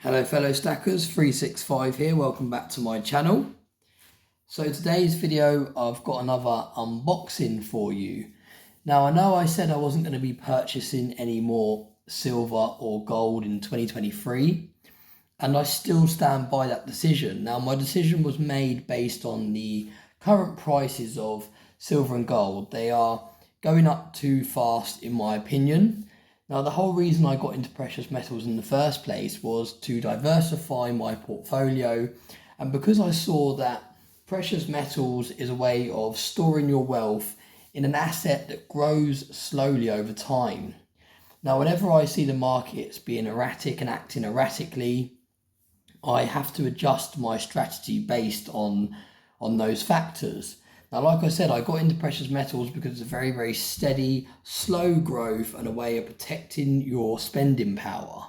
Hello fellow stackers, 365 here, welcome back to my channel. So today's video I've got another unboxing for you. Now I know I said I wasn't going to be purchasing any more silver or gold in 2023 and I still stand by that decision. Now my decision was made based on the current prices of silver and gold. They are going up too fast in my opinion. Now, the whole reason I got into precious metals in the first place was to diversify my portfolio, and because I saw that precious metals is a way of storing your wealth in an asset that grows slowly over time. Now, whenever I see the markets being erratic and acting erratically, I have to adjust my strategy based on those factors. Now, like I said, I got into precious metals because it's a very, very steady, slow growth and a way of protecting your spending power.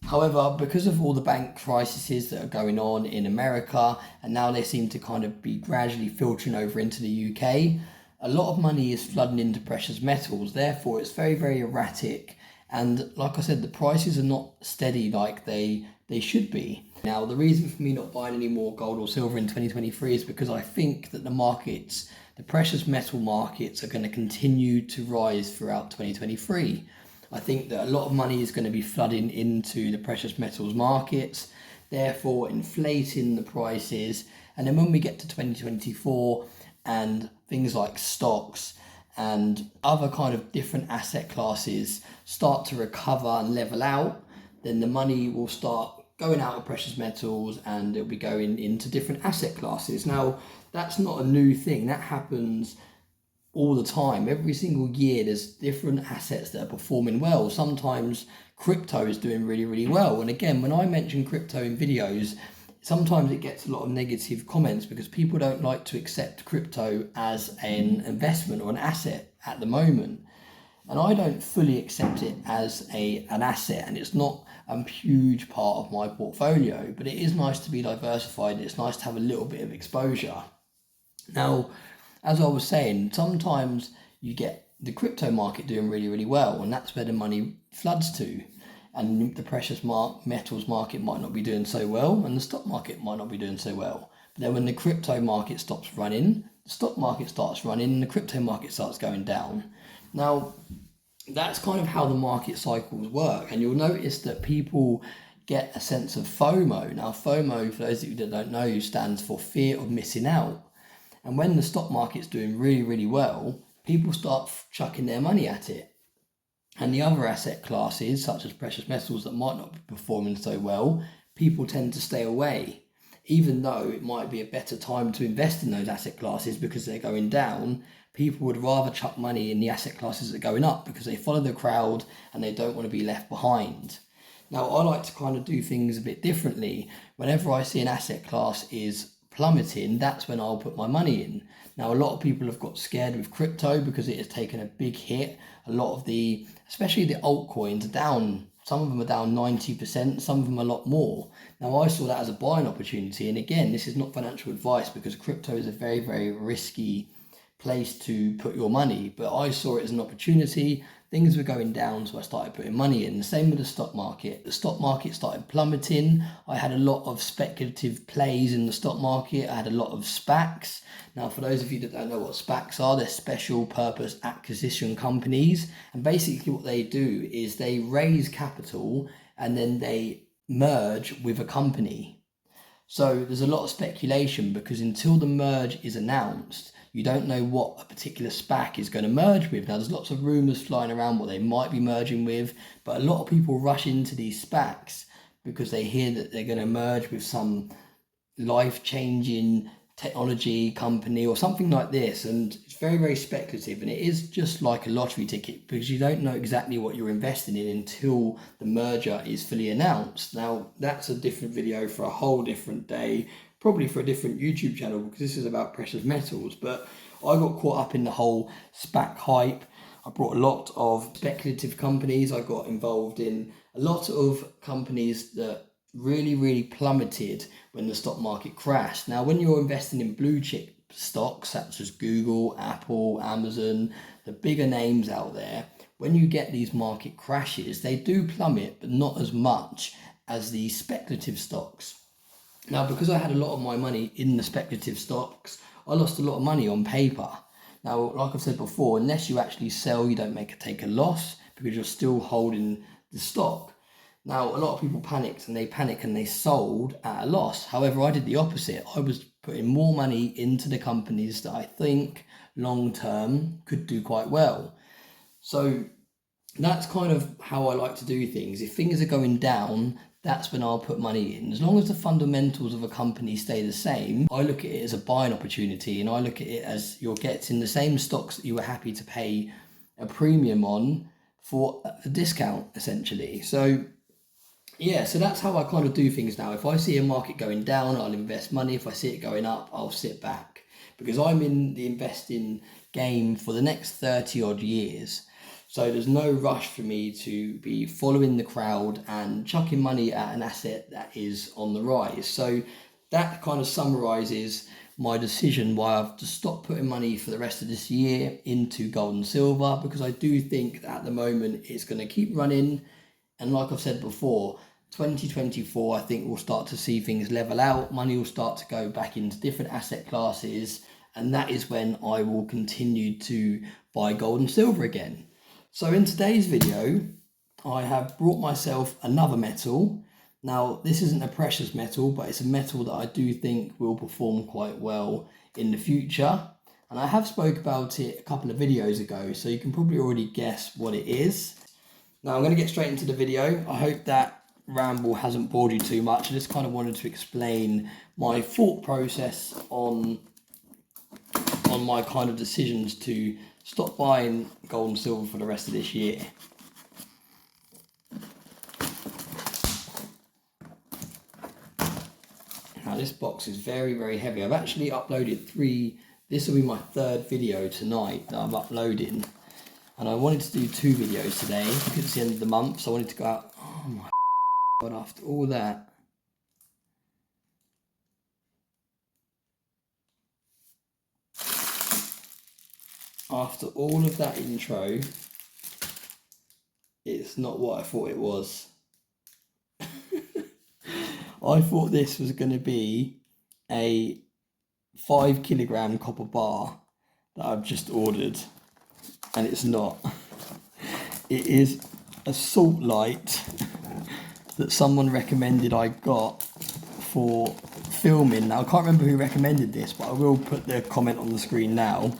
However, because of all the bank crises that are going on in America, and now they seem to kind of be gradually filtering over into the UK, a lot of money is flooding into precious metals. Therefore, it's very, very erratic. And like I said, the prices are not steady like they should be. Now, the reason for me not buying any more gold or silver in 2023 is because I think that the precious metal markets are going to continue to rise throughout 2023. I think that a lot of money is going to be flooding into the precious metals markets, therefore inflating the prices. And then when we get to 2024 and things like stocks and other kind of different asset classes start to recover and level out, then the money will start going out of precious metals and it'll be going into different asset classes. Now, that's not a new thing. That happens all the time. Every single year, there's different assets that are performing well. Sometimes crypto is doing really, really well. And again, when I mention crypto in videos, sometimes it gets a lot of negative comments because people don't like to accept crypto as an investment or an asset at the moment. And I don't fully accept it as an asset, and it's not a huge part of my portfolio, but it is nice to be diversified. It's nice to have a little bit of exposure. Now, as I was saying, sometimes you get the crypto market doing really, really well, and that's where the money floods to. And the precious metals market might not be doing so well, and the stock market might not be doing so well. But then when the crypto market stops running, the stock market starts running, and the crypto market starts going down. Now, that's kind of how the market cycles work, and you'll notice that people get a sense of FOMO. Now, FOMO, for those of you that don't know, stands for fear of missing out. And when the stock market's doing really, really well, people start chucking their money at it. And the other asset classes, such as precious metals that might not be performing so well, people tend to stay away, even though it might be a better time to invest in those asset classes because they're going down. People would rather chuck money in the asset classes that are going up because they follow the crowd and they don't want to be left behind. Now, I like to kind of do things a bit differently. Whenever I see an asset class is plummeting, that's when I'll put my money in. Now, a lot of people have got scared with crypto because it has taken a big hit. A lot of especially the altcoins are down. Some of them are down 90%, some of them a lot more. Now, I saw that as a buying opportunity. And again, this is not financial advice because crypto is a very, very risky place to put your money, but I saw it as an opportunity. Things were going down, so I started putting money in. The same with the stock market. The stock market started plummeting. I had a lot of speculative plays in the stock market. I had a lot of SPACs. Now, for those of you that don't know what SPACs are, they're special purpose acquisition companies. And basically what they do is they raise capital and then they merge with a company. So there's a lot of speculation because until the merge is announced, you don't know what a particular SPAC is going to merge with. Now, there's lots of rumours flying around what they might be merging with, but a lot of people rush into these SPACs because they hear that they're going to merge with some life-changing technology company or something like this, and it's very, very speculative, and it is just like a lottery ticket because you don't know exactly what you're investing in until the merger is fully announced. Now, that's a different video for a whole different day, probably for a different YouTube channel because this is about precious metals, but I got caught up in the whole SPAC hype. I brought a lot of speculative companies. I got involved in a lot of companies that really, really plummeted when the stock market crashed. Now, when you're investing in blue chip stocks such as Google, Apple, Amazon, the bigger names out there, when you get these market crashes, they do plummet, but not as much as the speculative stocks. Now, because I had a lot of my money in the speculative stocks, I lost a lot of money on paper. Now, like I've said before, unless you actually sell, you don't take a loss because you're still holding the stock. Now, a lot of people panicked and they sold at a loss. However, I did the opposite. I was putting more money into the companies that I think long term could do quite well. So that's kind of how I like to do things. If things are going down, that's when I'll put money in. As long as the fundamentals of a company stay the same, I look at it as a buying opportunity, and I look at it as you're getting the same stocks that you were happy to pay a premium on for a discount, essentially. So yeah, so that's how I kind of do things now. If I see a market going down, I'll invest money. If I see it going up, I'll sit back, because I'm in the investing game for the next 30 odd years. So there's no rush for me to be following the crowd and chucking money at an asset that is on the rise. So that kind of summarizes my decision why I've to stop putting money for the rest of this year into gold and silver, because I do think that at the moment it's going to keep running. And like I've said before, 2024, I think we'll start to see things level out. Money will start to go back into different asset classes. And that is when I will continue to buy gold and silver again. So in today's video, I have brought myself another metal. Now, this isn't a precious metal, but it's a metal that I do think will perform quite well in the future. And I have spoke about it a couple of videos ago, so you can probably already guess what it is. Now, I'm going to get straight into the video. I hope that ramble hasn't bored you too much. I just kind of wanted to explain my thought process on my kind of decisions to stop buying gold and silver for the rest of this year. Now, this box is very, very heavy. I've actually uploaded 3. This will be my 3rd video tonight that I'm uploading. And I wanted to do 2 videos today because it's the end of the month. So I wanted to go out. Oh my God, after all that. After all of that intro, it's not what I thought it was. I thought this was going to be a 5 kilogram copper bar that I've just ordered, and it's not. It is a salt light that someone recommended I got for filming. Now, I can't remember who recommended this, but I will put the comment on the screen now.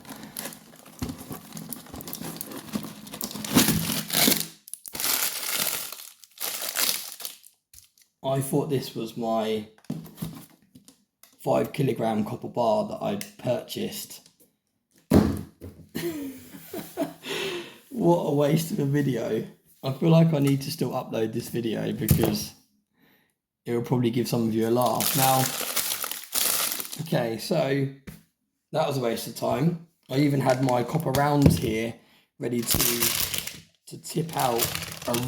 I thought this was my 5 kilogram copper bar that I'd purchased. What a waste of a video. I feel like I need to still upload this video because it will probably give some of you a laugh. Now, okay, so that was a waste of time. I even had my copper rounds here ready to tip out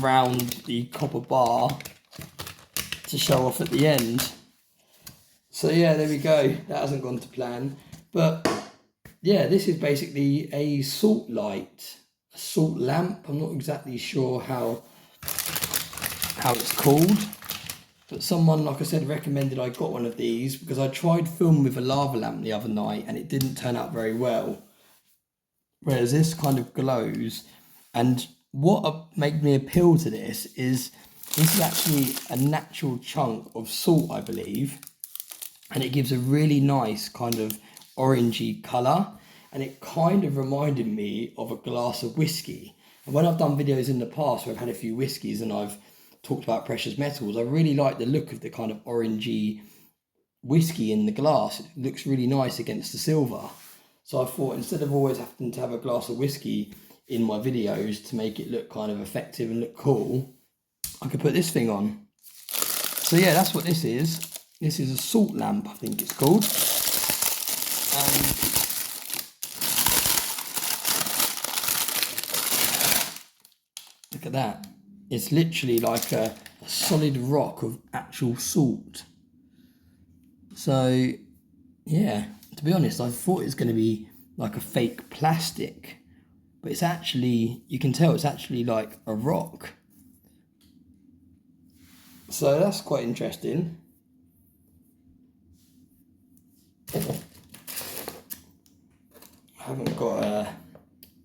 around the copper bar to show off at the end. So yeah, there we go. That hasn't gone to plan. But yeah, this is basically a salt light, a salt lamp. I'm not exactly sure how it's called, but someone, like I said, recommended I got one of these because I tried filming with a lava lamp the other night and it didn't turn out very well. Whereas this kind of glows. And what made me appeal to this is actually a natural chunk of salt, I believe, and it gives a really nice kind of orangey colour, and it kind of reminded me of a glass of whiskey. And when I've done videos in the past where I've had a few whiskies and I've talked about precious metals, I really like the look of the kind of orangey whiskey in the glass. It looks really nice against the silver. So I thought, instead of always having to have a glass of whiskey in my videos to make it look kind of effective and look cool, I could put this thing on. So yeah, that's what this is. This is a salt lamp, I think it's called. Look at that. It's literally like a solid rock of actual salt. So yeah, to be honest, I thought it was going to be like a fake plastic, but it's actually, you can tell it's actually like a rock. So that's quite interesting. I haven't got a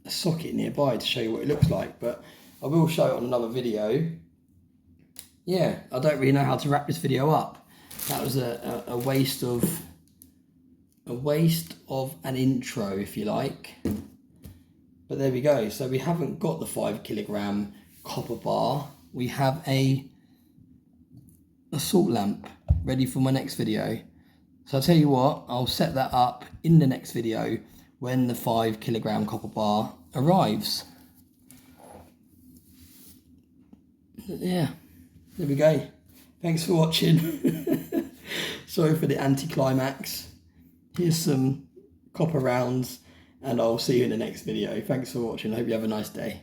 socket nearby to show you what it looks like, but I will show it on another video. Yeah, I don't really know how to wrap this video up. That was a waste of an intro, if you like. But there we go. So we haven't got the 5 kilogram copper bar. We have a salt lamp ready for my next video. So I'll tell you what, I'll set that up in the next video when the 5 kilogram copper bar arrives. Yeah, there we go. Thanks for watching. Sorry for the anticlimax. Here's some copper rounds, and I'll see you in the next video. Thanks for watching. I hope you have a nice day.